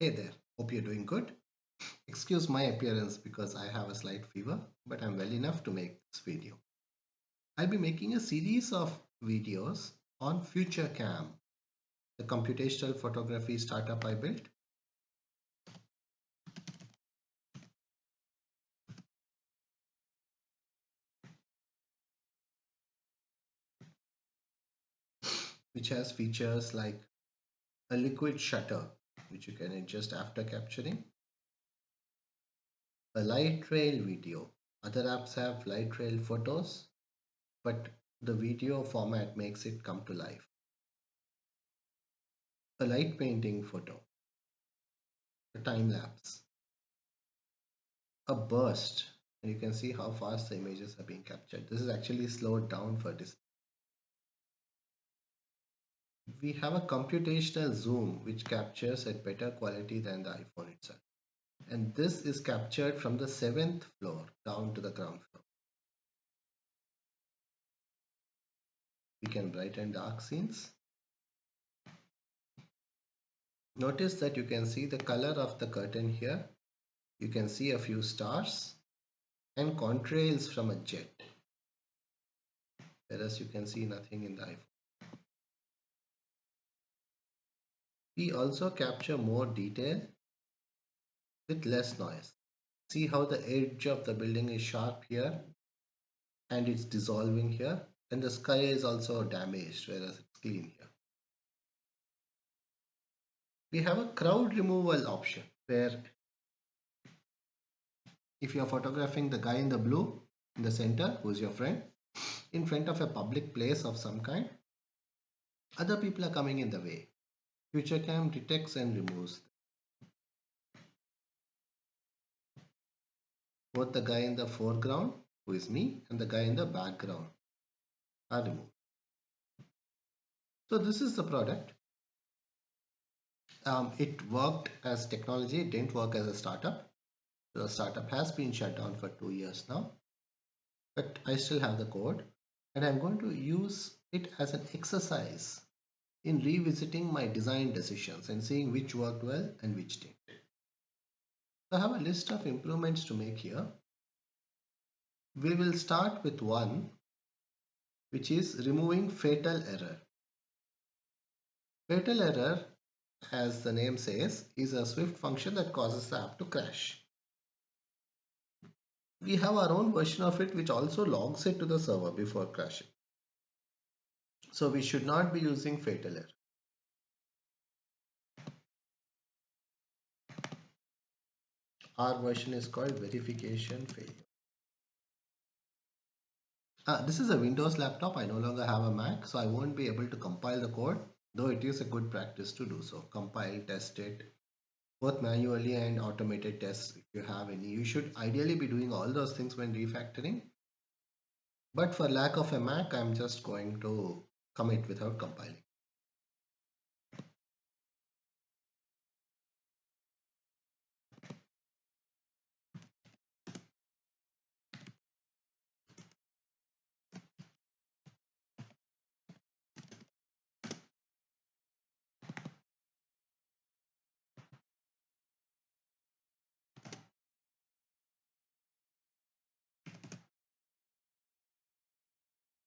Hey there, hope you're doing good. Excuse my appearance because I have a slight fever, but I'm well enough to make this video. I'll be making a series of videos on Futurecam, the computational photography startup I built. Which has features like a liquid shutter, which you can adjust after capturing, a light trail video. Other apps have light trail photos, but the video format makes it come to life. A light painting photo, a time lapse, a burst, and you can see how fast the images are being captured. This is actually slowed down for this. We have a computational zoom which captures at better quality than the iPhone itself. And this is captured from the 7th floor down to the ground floor. We can bright and dark scenes. Notice that you can see the color of the curtain here. You can see a few stars and contrails from a jet, whereas you can see nothing in the iPhone. We also capture more detail with less noise. See how the edge of the building is sharp here and it's dissolving here, and the sky is also damaged, whereas it's clean here. We have a crowd removal option where if you're photographing the guy in the blue in the center, who's your friend, in front of a public place of some kind, other people are coming in the way. Futurecam detects and removes both the guy in the foreground, who is me, and the guy in the background are removed. So this is the product. It worked as technology, it didn't work as a startup. The startup has been shut down for 2 years now, but I still have the code and I'm going to use it as an exercise in revisiting my design decisions and seeing which worked well and which didn't. So I have a list of improvements to make here. We will start with one, which is removing fatal error. Fatal error, as the name says, is a Swift function that causes the app to crash. We have our own version of it which also logs it to the server before crashing. So we should not be using fatal error. Our version is called verification failure. This is a Windows laptop. I no longer have a Mac, so I won't be able to compile the code, though it is a good practice to do so. Compile, test it, both manually and automated tests if you have any. You should ideally be doing all those things when refactoring. But for lack of a Mac, I'm just going to commit without compiling.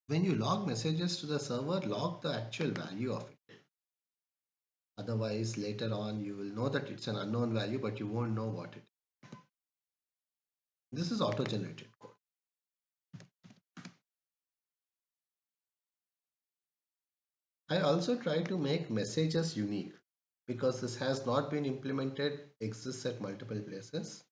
When you log messages to the server, log the actual value of it. Otherwise, later on, you will know that it's an unknown value, but you won't know what it is. This is auto-generated code. I also try to make messages unique because this has not been implemented, exists at multiple places.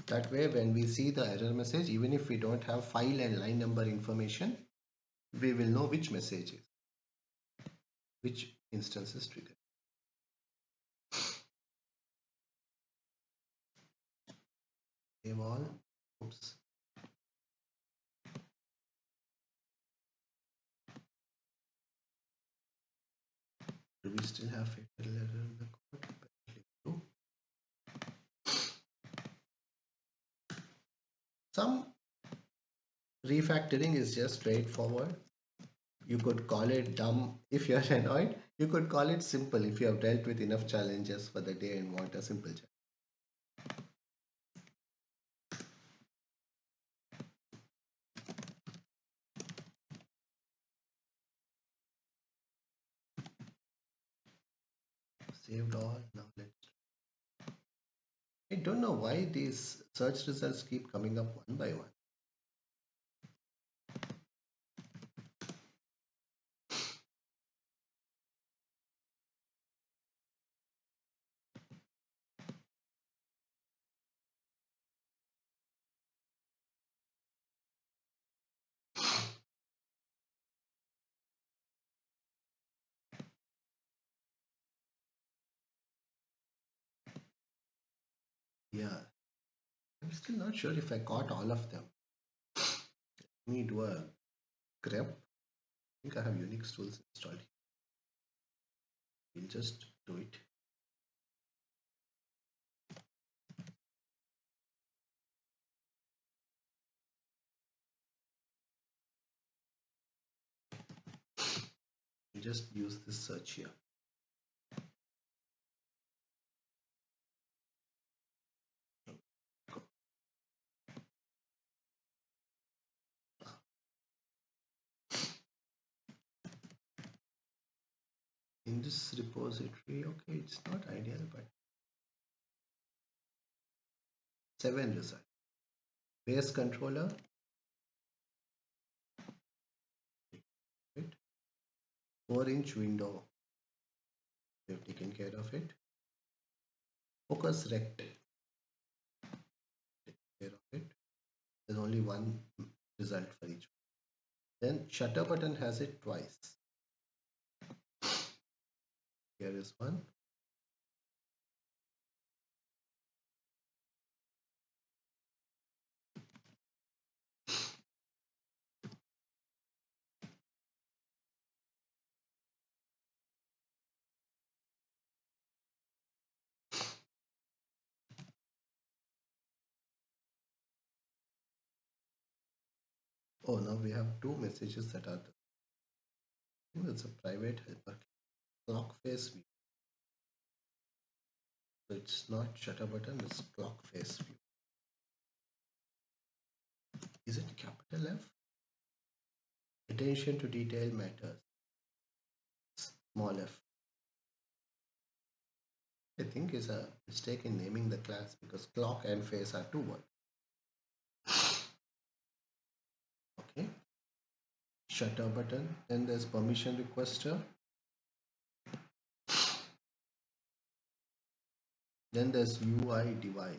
That way, when we see the error message, even if we don't have file and line number information, we will know which message is, which instance is triggered. Save all. Oops. Do we still have fatal error in the code? Apparently we do. Some refactoring is just straightforward. You could call it dumb if you're annoyed. You could call it simple if you have dealt with enough challenges for the day and want a simple challenge. Saved all. Now let's. I don't know why these search results keep coming up one by one. Yeah, I'm still not sure if I caught all of them. Let me do a grep. I think I have Unix tools installed. We'll just do it. We'll just use this search here. In this repository, okay, it's not ideal, but 7 results. Base controller, right? 4-inch window, we have taken care of it. Focus rect, take care of it. There's only one result for each one. Then shutter button has it twice. Here is one. Oh, now we have two messages that are I think it's a private helper. Clock face view. So it's not shutter button, it's clock face view. Is it capital F? Attention to detail matters. Small f. I think is a mistake in naming the class because clock and face are two words. Okay. Shutter button. Then there's permission requester. Then there's UI device.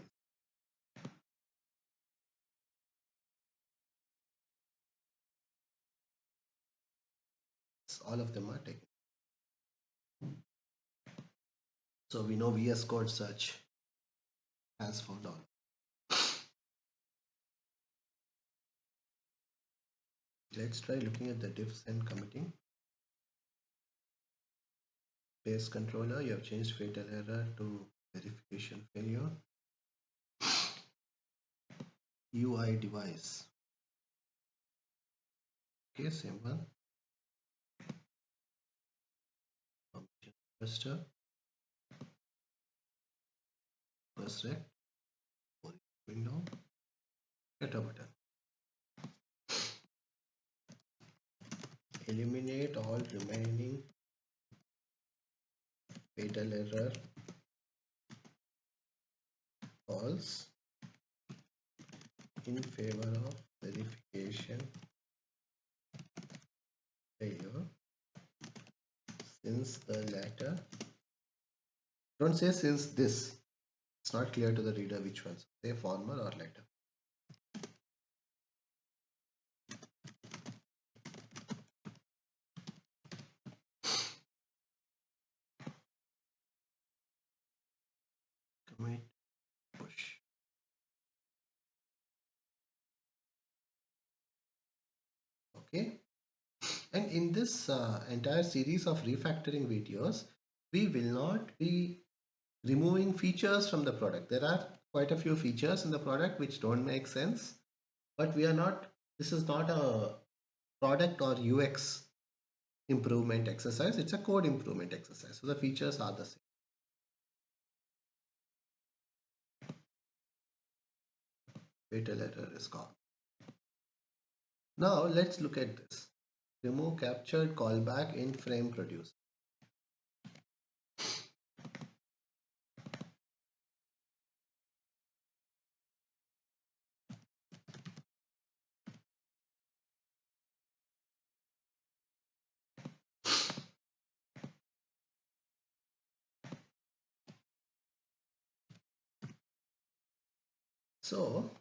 All of them are taken. So we know VS Code search has found all. Let's try looking at the diffs and committing. Base controller, you have changed fatalError to verification failure. UI device. Okay, same one. Permission requester. First rect. Window. Shutter button. Eliminate all remaining fatalError false in favor of verification failure since the latter. Don't say since this. It's not clear to the reader which ones. Say former or latter. Commit push. Okay. And in this entire series of refactoring videos, we will not be removing features from the product. There are quite a few features in the product which don't make sense. but we are not, this is not a product or UX improvement exercise, it's a code improvement exercise. So the features are the same. Fatal error is gone. Now let's look at this. Remove captured callback in frame produce. So,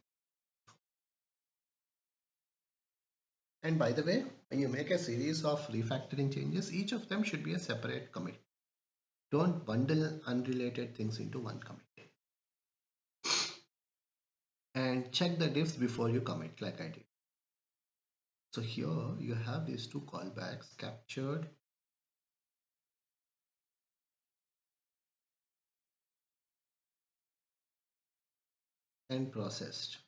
and by the way, when you make a series of refactoring changes, each of them should be a separate commit. Don't bundle unrelated things into one commit. And check the diffs before you commit, like I did. So here you have these two callbacks, captured and processed.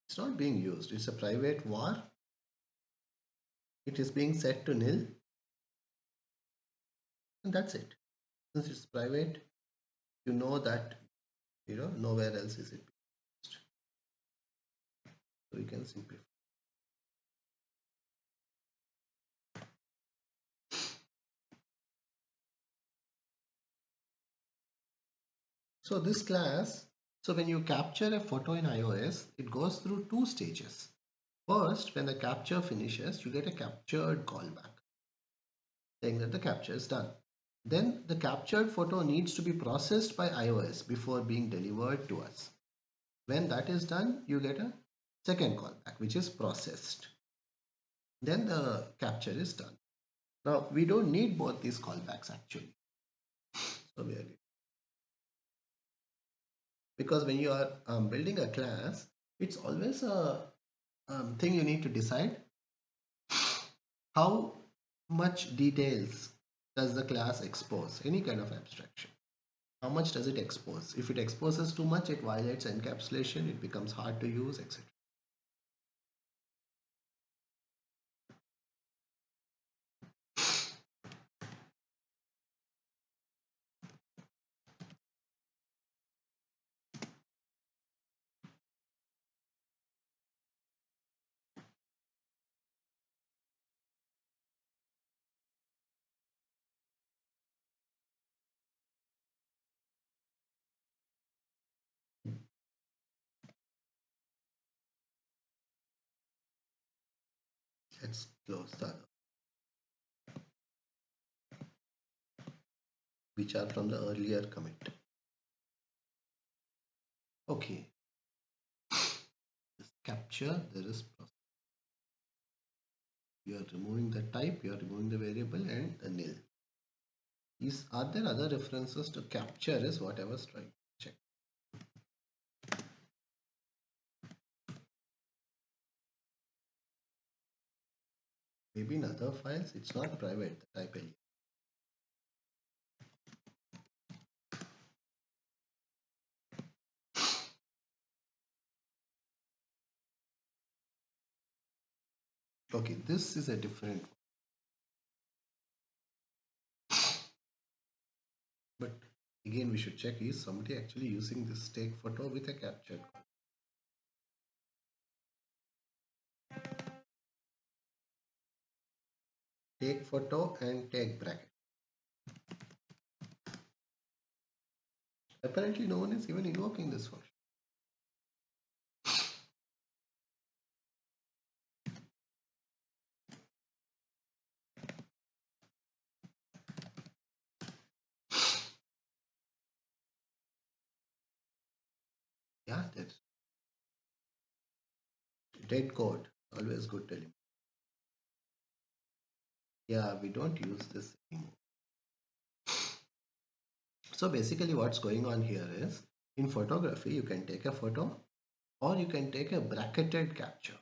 It's not being used. It's a private var. It is being set to nil, and that's it. Since it's private, you know that nowhere else is it being used. So you can simplify. So this class, so when you capture a photo in iOS, it goes through two stages. First, when the capture finishes, you get a captured callback saying that the capture is done. Then the captured photo needs to be processed by iOS before being delivered to us. When that is done, you get a second callback, which is processed. Then the capture is done. Now, we don't need both these callbacks actually. So because when you are building a class, it's always a thing you need to decide how much details does the class expose, any kind of abstraction. How much does it expose? If it exposes too much, it violates encapsulation, it becomes hard to use, etc. Let's close the other, which are from the earlier commit. Okay, this capture, there is process. You are removing the type, you are removing the variable and the nil. Are there other references to capture is what I was trying to check. Maybe in other files, it's not private, the type element. Okay, this is a different one. But again, we should check, is somebody actually using this take photo with a captured call? Take photo and take bracket. Apparently, no one is even invoking this function. Yeah, that's dead code. Always good to him. Yeah, we don't use this anymore. So basically what's going on here is, in photography, you can take a photo or you can take a bracketed capture.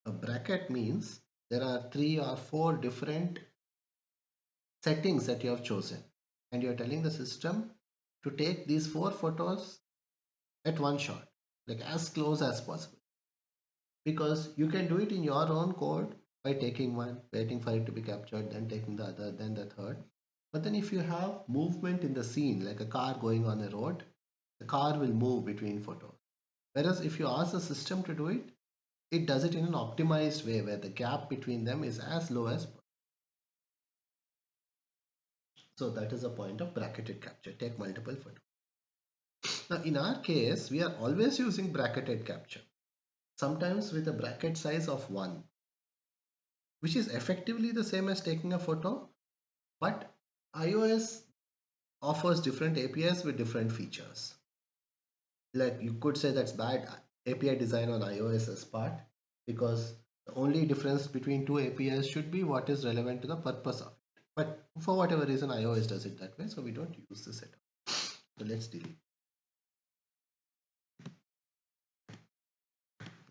A bracket means there are 3 or 4 different settings that you have chosen, and you're telling the system to take these 4 photos at one shot, like as close as possible. Because you can do it in your own code by taking one, waiting for it to be captured, then taking the other, then the third. But then if you have movement in the scene, like a car going on a road, the car will move between photos. Whereas if you ask the system to do it, it does it in an optimized way where the gap between them is as low as possible. So that is the point of bracketed capture. Take multiple photos. Now in our case, we are always using bracketed capture, sometimes with a bracket size of 1, which is effectively the same as taking a photo, but iOS offers different APIs with different features. Like you could say that's bad API design on iOS's part, because the only difference between two APIs should be what is relevant to the purpose of it. But for whatever reason, iOS does it that way, so we don't use this at all. So let's delete.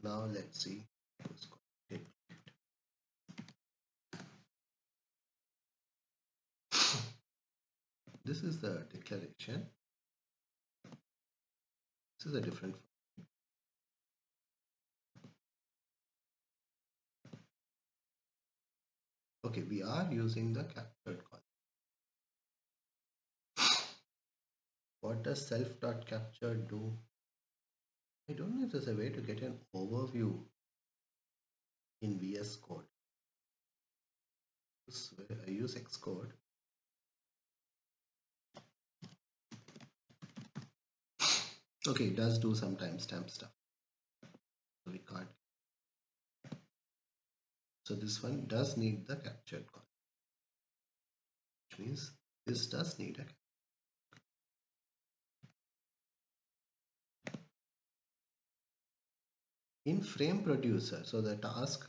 Now let's see who's going to take. This is the declaration. This is a different. Okay, we are using the captured call. What does self.capture do? I don't know if there's a way to get an overview in VS Code. I use Xcode. Okay, it does do some timestamp stuff. So we can't. So this one does need the captured call, which means this does need a. In frame producer, so the task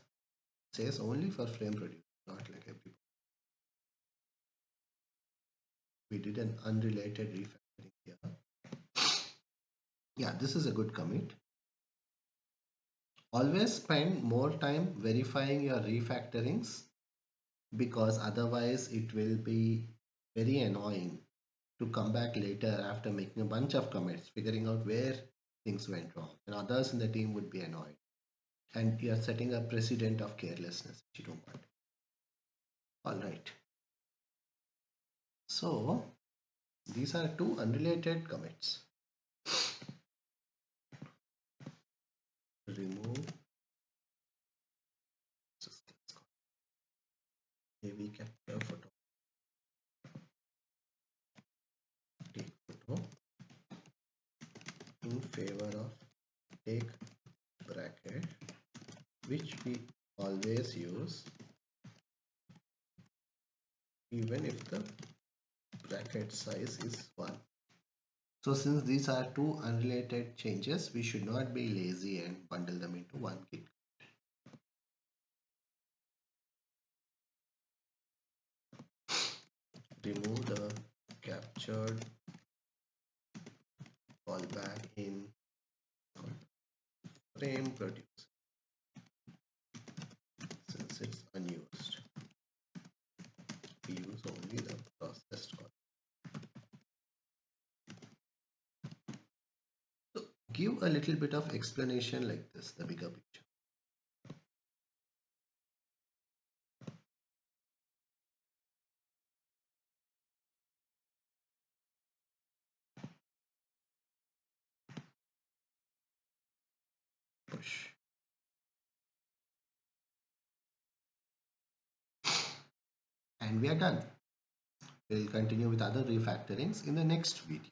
says only for frame producer, not like everybody. We did an unrelated refactoring here. Yeah, this is a good commit. Always spend more time verifying your refactorings, because otherwise it will be very annoying to come back later after making a bunch of commits, figuring out where things went wrong, and others in the team would be annoyed. And you are setting a precedent of carelessness, which you don't want. All right. So these are two unrelated commits. Remove. AV capture photo. Take photo in favor of take bracket, which we always use even if the bracket size is 1. So since these are two unrelated changes, we should not be lazy and bundle them into one git. Remove the captured callback in frame producer since it's unused. We use only the processed call. So give a little bit of explanation like this, the bigger picture. Push. And we are done. We'll continue with other refactorings in the next video.